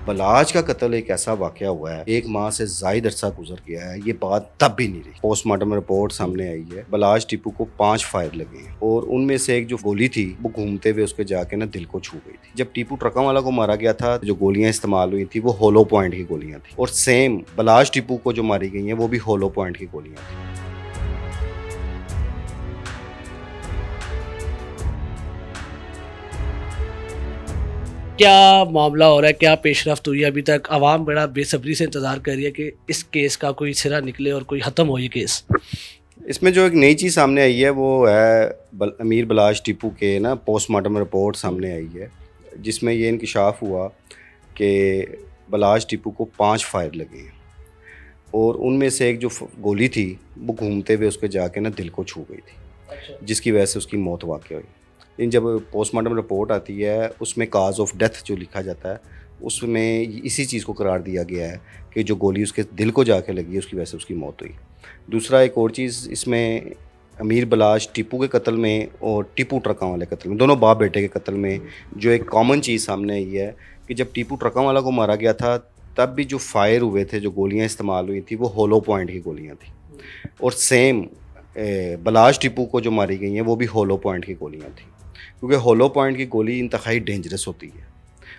بلاج کا قتل ایک ایسا واقعہ ہوا ہے، 1 ماہ سے زائد عرصہ گزر گیا ہے، یہ بات تب بھی نہیں رہی۔ پوسٹ مارٹم رپورٹ سامنے آئی ہے، بلاج ٹیپو کو 5 فائر لگے ہیں اور ان میں سے ایک جو گولی تھی وہ گھومتے ہوئے اس کے جا کے دل کو چھو گئی تھی۔ جب ٹیپو ٹرکوں والا کو مارا گیا تھا، جو گولیاں استعمال ہوئی تھی وہ ہولو پوائنٹ کی گولیاں تھیں، اور سیم بلاج ٹیپو کو جو ماری گئی ہیں وہ بھی ہولو پوائنٹ کی گولیاں تھیں۔ کیا معاملہ ہو رہا ہے؟ کیا پیش رفت ہوئی ہے؟ ابھی تک عوام بڑا بے صبری سے انتظار کر رہی ہے کہ اس کیس کا کوئی سرا نکلے اور کوئی ختم ہو یہ کیس۔ اس میں جو ایک نئی چیز سامنے آئی ہے وہ ہے امیر بلاج ٹیپو کے پوسٹ مارٹم رپورٹ سامنے آئی ہے، جس میں یہ انکشاف ہوا کہ بلاج ٹیپو کو 5 فائر لگے ہیں اور ان میں سے ایک جو گولی تھی وہ گھومتے ہوئے اس کے جا کے دل کو چھو گئی تھی، جس کی وجہ سے اس کی موت واقع ہوئی۔ لیکن جب پوسٹ مارٹم رپورٹ آتی ہے اس میں کاز آف ڈیتھ جو لکھا جاتا ہے اس میں اسی چیز کو قرار دیا گیا ہے کہ جو گولی اس کے دل کو جا کے لگی ہے اس کی وجہ سے اس کی موت ہوئی۔ دوسرا ایک اور چیز اس میں امیر بلاج ٹیپو کے قتل میں اور ٹیپو ٹرکاں والے قتل میں، دونوں باپ بیٹے کے قتل میں جو ایک کامن چیز سامنے آئی ہے کہ جب ٹیپو ٹرکاں والا کو مارا گیا تھا تب بھی جو فائر ہوئے تھے، جو گولیاں استعمال ہوئی تھیں وہ ہولو پوائنٹ کی گولیاں تھیں، اور سیم بلاج ٹیپو کو جو ماری گئی ہیں وہ بھی ہولو پوائنٹ کی گولیاں تھیں، کیونکہ ہولو پوائنٹ کی گولی انتہائی ڈینجرس ہوتی ہے،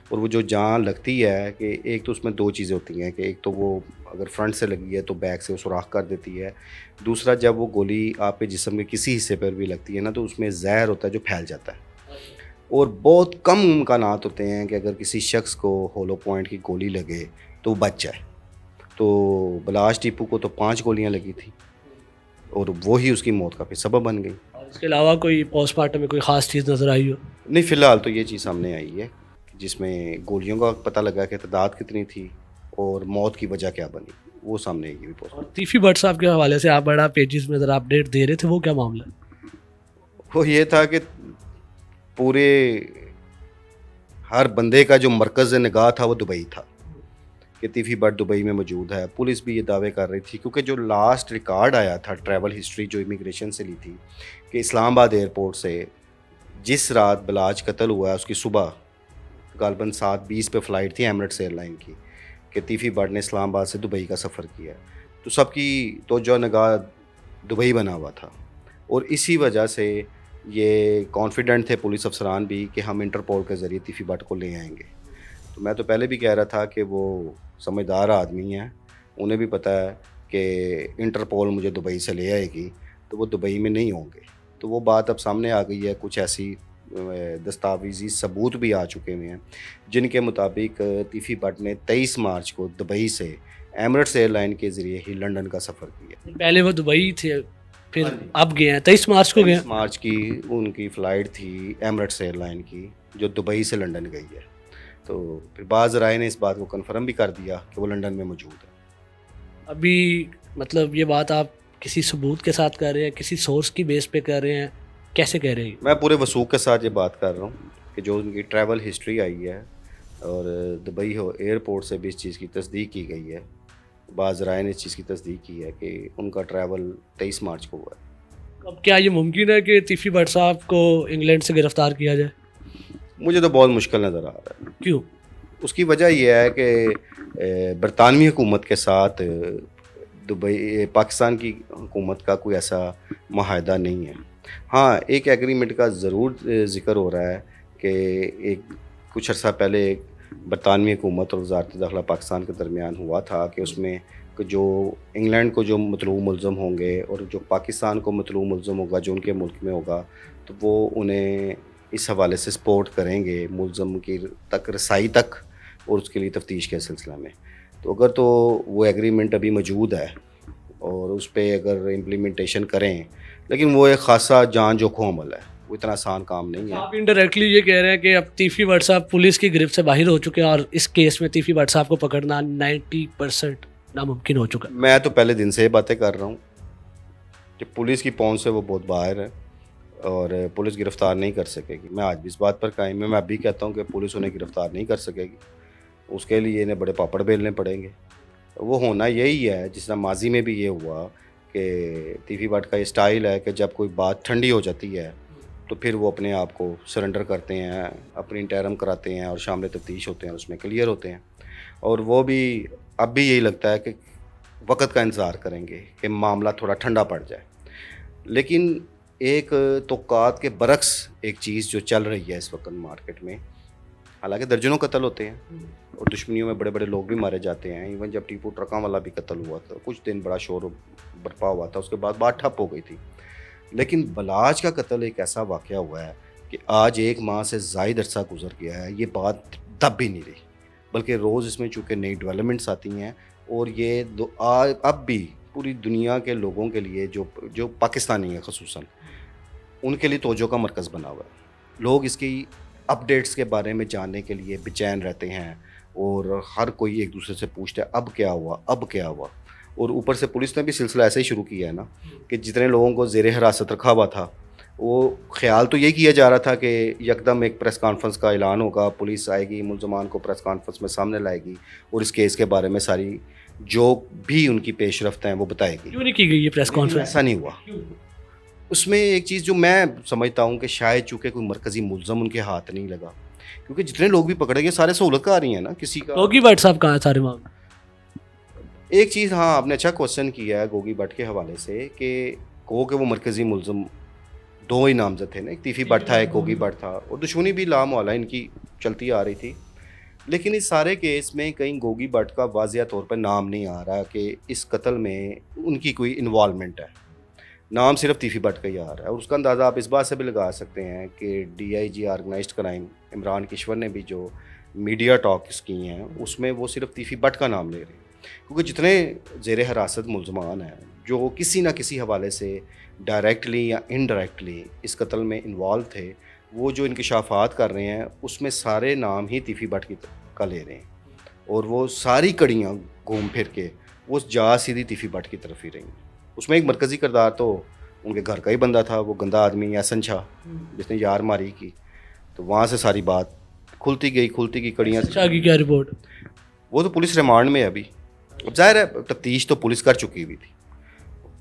اور وہ جو جان لگتی ہے کہ ایک تو اس میں 2 چیزیں ہوتی ہیں کہ ایک تو وہ اگر فرنٹ سے لگی ہے تو بیک سے وہ سوراخ کر دیتی ہے، دوسرا جب وہ گولی آپ کے جسم کے کسی حصے پر بھی لگتی ہے تو اس میں زہر ہوتا ہے جو پھیل جاتا ہے، اور بہت کم امکانات ہوتے ہیں کہ اگر کسی شخص کو ہولو پوائنٹ کی گولی لگے تو وہ بچ جائے۔ تو بلاج ٹیپو کو تو 5 گولیاں لگی تھی اور وہی اس کی موت کا پھر سبب بن گئی۔ اور اس کے علاوہ کوئی پوسٹ مارٹم میں کوئی خاص چیز نظر آئی ہو؟ نہیں، فی الحال تو یہ چیز سامنے آئی ہے جس میں گولیوں کا پتہ لگا کہ تعداد کتنی تھی اور موت کی وجہ کیا بنی، وہ سامنے آئی ہے۔ اور تیفی بٹ صاحب کے حوالے سے آپ بڑا پیجز میں ذرا اپڈیٹ دے رہے تھے، وہ کیا معاملہ ہے؟ وہ یہ تھا کہ پورے ہر بندے کا جو مرکز نگاہ تھا وہ دبئی تھا، کہ تیفی بٹ دبئی میں موجود ہے۔ پولیس بھی یہ دعوے کر رہی تھی کیونکہ جو لاسٹ ریکارڈ آیا تھا ٹریول ہسٹری جو امیگریشن سے لی تھی کہ اسلام آباد ایئرپورٹ سے جس رات بلاج قتل ہوا ہے اس کی صبح غالباً 7:20 پہ فلائٹ تھی ایمریٹس ایئر لائن کی کہ تیفی بٹ نے اسلام آباد سے دبئی کا سفر کیا، تو سب کی توجہ نگاہ دبئی بنا ہوا تھا، اور اسی وجہ سے یہ کانفیڈنٹ تھے پولیس افسران بھی کہ ہم انٹرپول کے ذریعے تیفی بٹ کو لے آئیں گے۔ تو میں تو پہلے بھی کہہ رہا تھا کہ وہ سمجھدار آدمی ہیں، انہیں بھی پتہ ہے کہ انٹرپول مجھے دبئی سے لے آئے گی تو وہ دبئی میں نہیں ہوں گے، تو وہ بات اب سامنے آ گئی ہے۔ کچھ ایسی دستاویزی ثبوت بھی آ چکے ہوئے ہیں جن کے مطابق تیفی بٹ نے 23 مارچ کو دبئی سے ایمریٹس ایئر لائن کے ذریعے ہی لنڈن کا سفر کیا۔ پہلے وہ دبئی تھے، پھر اب گئے ہیں 23 مارچ کو گئے 23 مارچ کی ان کی فلائٹ تھی ایمریٹس ایئر لائن کی جو دبئی سے لنڈن گئی ہے، تو پھر بعض ذرائع نے اس بات کو کنفرم بھی کر دیا کہ وہ لنڈن میں موجود ہے۔ ابھی مطلب یہ بات آپ کسی ثبوت کے ساتھ کر رہے ہیں، کسی سورس کی بیس پہ کر رہے ہیں، کیسے کہہ رہے ہیں؟ میں پورے وثوق کے ساتھ یہ بات کر رہا ہوں کہ جو ان کی ٹریول ہسٹری آئی ہے اور دبئی ایئرپورٹ سے بھی اس چیز کی تصدیق کی گئی ہے، بعض ذرائع نے اس چیز کی تصدیق کی ہے کہ ان کا ٹریول 23 مارچ کو ہوا ہے۔ اب کیا یہ ممکن ہے کہ تیفی بٹ صاحب کو انگلینڈ سے گرفتار کیا جائے؟ مجھے تو بہت مشکل نظر آ رہا ہے۔ کیوں؟ اس کی وجہ یہ ہے کہ برطانوی حکومت کے ساتھ دبئی پاکستان کی حکومت کا کوئی ایسا معاہدہ نہیں ہے۔ ہاں، ایک ایگریمنٹ کا ضرور ذکر ہو رہا ہے کہ کچھ عرصہ پہلے ایک برطانوی حکومت اور وزارت داخلہ پاکستان کے درمیان ہوا تھا کہ اس میں جو انگلینڈ کو جو مطلوب ملزم ہوں گے اور جو پاکستان کو مطلوب ملزم ہوگا جو ان کے ملک میں ہوگا تو وہ انہیں اس حوالے سے سپورٹ کریں گے ملزم کی تک رسائی تک اور اس کے لیے تفتیش کے سلسلہ میں۔ تو اگر تو وہ ایگریمنٹ ابھی موجود ہے اور اس پہ اگر امپلیمنٹیشن کریں، لیکن وہ ایک خاصا جان جوکھو عمل ہے، وہ اتنا آسان کام نہیں ہے۔ آپ انڈائریکٹلی یہ کہہ رہے ہیں کہ اب تیفی بٹ صاحب پولیس کی گرفت سے باہر ہو چکے ہیں اور اس کیس میں تیفی بٹ صاحب کو پکڑنا 90% ناممکن ہو چکا ہے۔ میں تو پہلے دن سے یہ باتیں کر رہا ہوں کہ پولیس کی پہنچ سے وہ بہت باہر ہے اور پولیس گرفتار نہیں کر سکے گی۔ میں آج بھی اس بات پر قائم ہوں، میں ابھی کہتا ہوں کہ پولیس انہیں گرفتار نہیں کر سکے گی، اس کے لیے انہیں بڑے پاپڑ بیلنے پڑیں گے۔ وہ ہونا یہی ہے جس طرح ماضی میں بھی یہ ہوا کہ تیفی بٹ کا یہ سٹائل ہے کہ جب کوئی بات ٹھنڈی ہو جاتی ہے تو پھر وہ اپنے آپ کو سرنڈر کرتے ہیں, اپنی انٹرم کراتے ہیں اور شامل تفتیش ہوتے ہیں, اس میں کلیئر ہوتے ہیں. اور وہ بھی اب بھی یہی لگتا ہے کہ وقت کا انتظار کریں گے کہ معاملہ تھوڑا ٹھنڈا پڑ جائے. لیکن ایک توقعات کے برعکس ایک چیز جو چل رہی ہے اس وقت مارکیٹ میں, حالانکہ درجنوں قتل ہوتے ہیں اور دشمنیوں میں بڑے بڑے لوگ بھی مارے جاتے ہیں. ایون جب ٹیپو ٹرکاں والا بھی قتل ہوا تھا, کچھ دن بڑا شور برپا ہوا تھا, اس کے بعد بات ٹھپ ہو گئی تھی. لیکن بلاج کا قتل ایک ایسا واقعہ ہوا ہے کہ آج 1 ماہ سے زائد عرصہ گزر گیا ہے, یہ بات دب بھی نہیں رہی, بلکہ روز اس میں چونکہ نئی ڈیولپمنٹس آتی ہیں. اور یہ اب بھی پوری دنیا کے لوگوں کے لیے جو پاکستانی ہیں خصوصاً, ان کے لیے توجہ کا مرکز بنا ہوا ہے. لوگ اس کی اپڈیٹس کے بارے میں جاننے کے لیے بے چین رہتے ہیں اور ہر کوئی ایک دوسرے سے پوچھتا ہے اب کیا ہوا, اب کیا ہوا. اور اوپر سے پولیس نے بھی سلسلہ ایسے ہی شروع کیا ہے نا کہ جتنے لوگوں کو زیر حراست رکھا ہوا تھا, وہ خیال تو یہ کیا جا رہا تھا کہ یکدم ایک پریس کانفرنس کا اعلان ہوگا, پولیس آئے گی, ملزمان کو پریس کانفرنس میں سامنے لائے گی اور اس کیس کے بارے میں ساری جو بھی ان کی پیش رفت ہیں وہ بتائے گی. کیوں نہیں کی گئی یہ پریس کانفرنس؟ ایسا نہیں ہوا. اس میں ایک چیز جو میں سمجھتا ہوں کہ شاید چونکہ کوئی مرکزی ملزم ان کے ہاتھ نہیں لگا, کیونکہ جتنے لوگ بھی پکڑے گئے سارے سہولت کا آ رہی ہیں نا کسی کا. گوگی بٹ صاحب کہاں سارے معاملے؟ ایک چیز ہاں آپ نے اچھا کوشچن کیا ہے گوگی بٹ کے حوالے سے کہ وہ مرکزی ملزم 2 ہی نامزد تھے نا, ایک تیفی بٹ تھا, ایک گوگی بٹ تھا, اور دشمنی بھی لامحالہ ان کی چلتی آ رہی تھی. لیکن اس سارے کیس میں کہیں گوگی بٹ کا واضح طور پر نام نہیں آ رہا کہ اس قتل میں ان کی کوئی انوالومنٹ ہے. نام صرف تیفی بٹ کا ہی آ رہا ہے. اور اس کا اندازہ آپ اس بات سے بھی لگا سکتے ہیں کہ DIG آرگنائزڈ کرائم عمران کشور نے بھی جو میڈیا ٹاکس کی ہیں اس میں وہ صرف تیفی بٹ کا نام لے رہے ہیں, کیونکہ جتنے زیر حراست ملزمان ہیں جو کسی نہ کسی حوالے سے ڈائریکٹلی یا انڈائریکٹلی اس قتل میں انوالو تھے, وہ جو انکشافات کر رہے ہیں اس میں سارے نام ہی تیفی بٹ کا لے رہے ہیں. اور وہ ساری کڑیاں گھوم پھر کے وہ جا سیدھی تیفی بٹ کی طرف ہی رہیں. اس میں ایک مرکزی کردار تو ان کے گھر کا ہی بندہ تھا, وہ گندا آدمی احسن شاہ جس نے یار ماری کی. تو وہاں سے ساری بات کھلتی گئی کڑیاں. شاہ کی کیا رپورٹ؟ وہ تو پولیس ریمانڈ میں ہے ابھی. اب ظاہر ہے تفتیش تو پولیس کر چکی ہوئی تھی,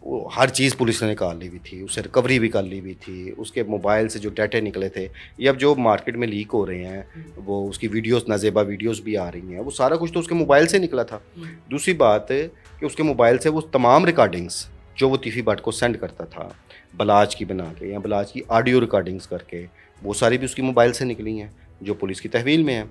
وہ ہر چیز پولیس نے نکال لی ہوئی تھی, اسے ریکوری بھی کر لی ہوئی تھی, اس کے موبائل سے جو ڈیٹے نکلے تھے یہ اب جو مارکیٹ میں لیک ہو رہے ہیں وہ اس کی ویڈیوز نازیبا ویڈیوز بھی آ رہی ہیں, وہ سارا کچھ تو اس کے موبائل سے نکلا تھا. دوسری بات کہ اس کے موبائل سے وہ تمام ریکارڈنگز جو وہ تیفی بٹ کو سینڈ کرتا تھا بلاج کی بنا کے یا بلاج کی آڈیو ریکارڈنگز کر کے, وہ ساری بھی اس کی موبائل سے نکلی ہیں جو پولیس کی تحویل میں ہیں.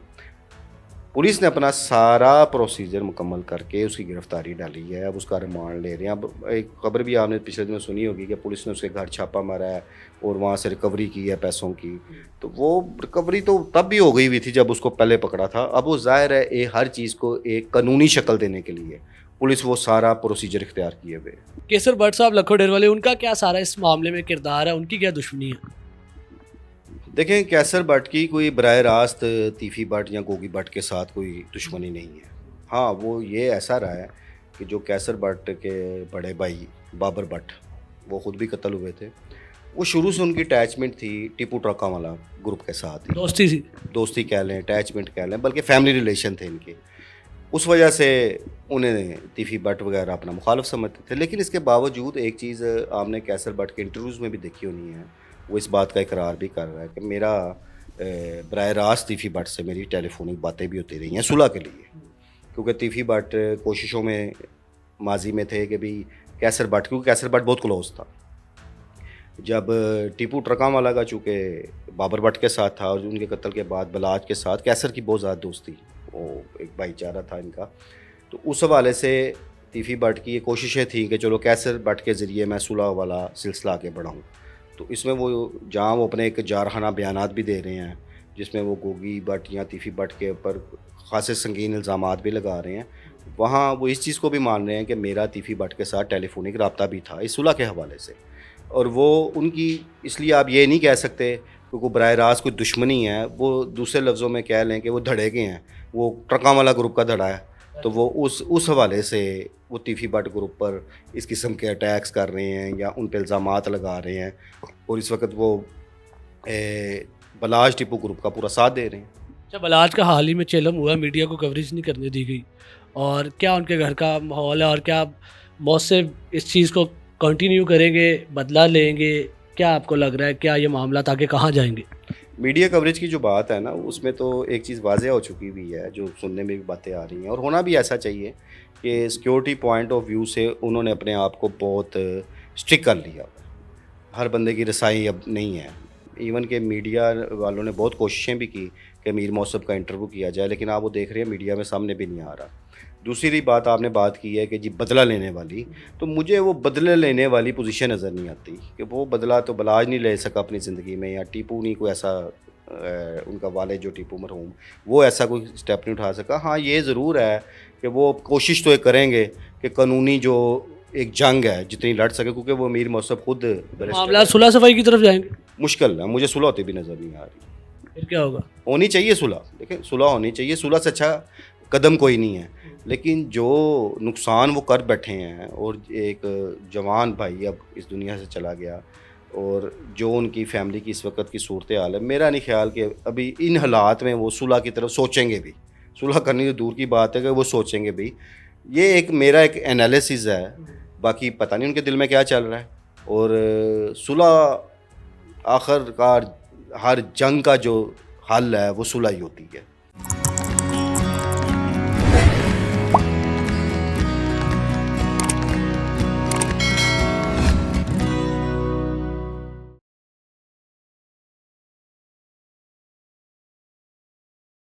پولیس نے اپنا سارا پروسیجر مکمل کر کے اس کی گرفتاری ڈالی ہے, اب اس کا ریمانڈ لے رہے ہیں. اب ایک خبر بھی آپ نے پچھلے دنوں سنی ہوگی کہ پولیس نے اس کے گھر چھاپا مارا ہے اور وہاں سے ریکوری کی ہے پیسوں کی. تو وہ ریکوری تو تب بھی ہو گئی ہوئی تھی جب اس کو پہلے پکڑا تھا. اب وہ ظاہر ہے ہر چیز کو ایک قانونی شکل دینے کے لیے پولیس وہ سارا پروسیجر اختیار کیے ہوئے. کیسر بٹ صاحب لکھو ڈیر والے, ان کا کیا سارا اس معاملے میں کردار ہے, ان کی کیا دشمنی ہے؟ دیکھیں کیسر بٹ کی کوئی براہ راست تیفی بٹ یا گوگی بٹ کے ساتھ کوئی دشمنی نہیں ہے. ہاں وہ یہ ایسا رہا ہے کہ جو کیسر بٹ کے بڑے بھائی بابر بٹ وہ خود بھی قتل ہوئے تھے, وہ شروع سے ان کی اٹیچمنٹ تھی ٹیپو ٹرکاں والا گروپ کے ساتھ, دوستی کہہ لیں, اٹیچمنٹ کہہ لیں, بلکہ فیملی ریلیشن تھے ان کے. اس وجہ سے انہیں تیفی بٹ وغیرہ اپنا مخالف سمجھتے تھے. لیکن اس کے باوجود ایک چیز آپ نے کیسر بٹ کے انٹرویوز میں بھی دیکھی ہونی ہے, وہ اس بات کا اقرار بھی کر رہا ہے کہ میرا براہ راست تیفی بٹ سے میری ٹیلی فونک باتیں بھی ہوتی رہی ہیں صلح کے لیے, کیونکہ تیفی بٹ کوششوں میں ماضی میں تھے کہ بھی کیسر بٹ, کیونکہ کیسر بٹ بہت کلوز تھا. جب ٹیپو ٹرکاں والا کا چونکہ بابر بٹ کے ساتھ تھا اور ان کے قتل کے بعد بلاج کے ساتھ کیسر کی بہت زیادہ دوستی, وہ ایک بھائی چارہ تھا ان کا. تو اس حوالے سے تیفی بٹ کی یہ کوششیں تھیں کہ چلو کیسر بٹ کے ذریعے میں صلح والا سلسلہ آگے بڑھاؤں. تو اس میں وہ جہاں وہ اپنے ایک جارحانہ بیانات بھی دے رہے ہیں جس میں وہ گوگی بٹ یا تیفی بٹ کے اوپر خاصے سنگین الزامات بھی لگا رہے ہیں, وہاں وہ اس چیز کو بھی مان رہے ہیں کہ میرا تیفی بٹ کے ساتھ ٹیلی فونک رابطہ بھی تھا اس صلح کے حوالے سے. اور وہ ان کی اس لیے آپ یہ نہیں کہہ سکتے کہ کوئی براہ راست کوئی دشمنی ہے, وہ دوسرے لفظوں میں کہہ لیں کہ وہ دھڑے کے ہیں, وہ ٹرکاں والا گروپ کا دھڑا ہے. تو وہ اس حوالے سے وہ تیفی بٹ گروپ پر اس قسم کے اٹیکس کر رہے ہیں یا ان پہ الزامات لگا رہے ہیں, اور اس وقت وہ بلاج ٹیپو گروپ کا پورا ساتھ دے رہے ہیں. اچھا, بلاج کا حال ہی میں چیلم ہوا, میڈیا کو کوریج نہیں کرنے دی گئی, اور کیا ان کے گھر کا ماحول ہے, اور کیا مؤثر اس چیز کو کنٹینیو کریں گے, بدلہ لیں گے, کیا آپ کو لگ رہا ہے کیا یہ معاملات آگے کہاں جائیں گے؟ میڈیا کوریج کی جو بات ہے نا اس میں تو ایک چیز واضح ہو چکی بھی ہے، جو سننے میں بھی باتیں آ رہی ہیں، اور ہونا بھی ایسا چاہیے کہ سیکیورٹی پوائنٹ آف ویو سے انہوں نے اپنے آپ کو بہت اسٹرک کر لیا، ہر بندے کی رسائی اب نہیں ہے۔ ایون کہ میڈیا والوں نے بہت کوششیں بھی کی کہ میر موصب کا انٹرویو کیا جائے، لیکن آپ وہ دیکھ رہے ہیں میڈیا میں سامنے بھی نہیں آ رہا۔ دوسری بات آپ نے بات کی ہے کہ جی بدلہ لینے والی، تو مجھے وہ بدلے لینے والی پوزیشن نظر نہیں آتی کہ وہ بدلہ تو بلاج نہیں لے سکا اپنی زندگی میں، یا ٹیپو نہیں کوئی ایسا ان کا والد جو ٹیپو مرحوم وہ ایسا کوئی اسٹیپ نہیں اٹھا سکا۔ ہاں یہ ضرور ہے کہ وہ کوشش تو یہ کریں گے کہ قانونی جو ایک جنگ ہے جتنی لڑ سکے، کیونکہ وہ میر موصب خود معاملات صلح صفائی کی طرف جائیں گے؟ مشکل ہے، مجھے صلح ہوتی بھی نظر نہیں آ رہی۔ پھر کیا ہوگا؟ ہونی چاہیے صلح، دیکھیں صلح ہونی چاہیے، صلح سے اچھا قدم کوئی نہیں ہے، لیکن جو نقصان وہ کر بیٹھے ہیں، اور ایک جوان بھائی اب اس دنیا سے چلا گیا، اور جو ان کی فیملی کی اس وقت کی صورتحال ہے، میرا نہیں خیال کہ ابھی ان حالات میں وہ صلح کی طرف سوچیں گے بھی۔ صلح کرنی تو دور کی بات ہے کہ وہ سوچیں گے بھی۔ یہ ایک میرا ایک انالیسز ہے، باقی پتہ نہیں ان کے دل میں کیا چل رہا ہے۔ اور صلح آخر کار ہر جنگ کا جو حل ہے وہ صلح ہی ہوتی ہے۔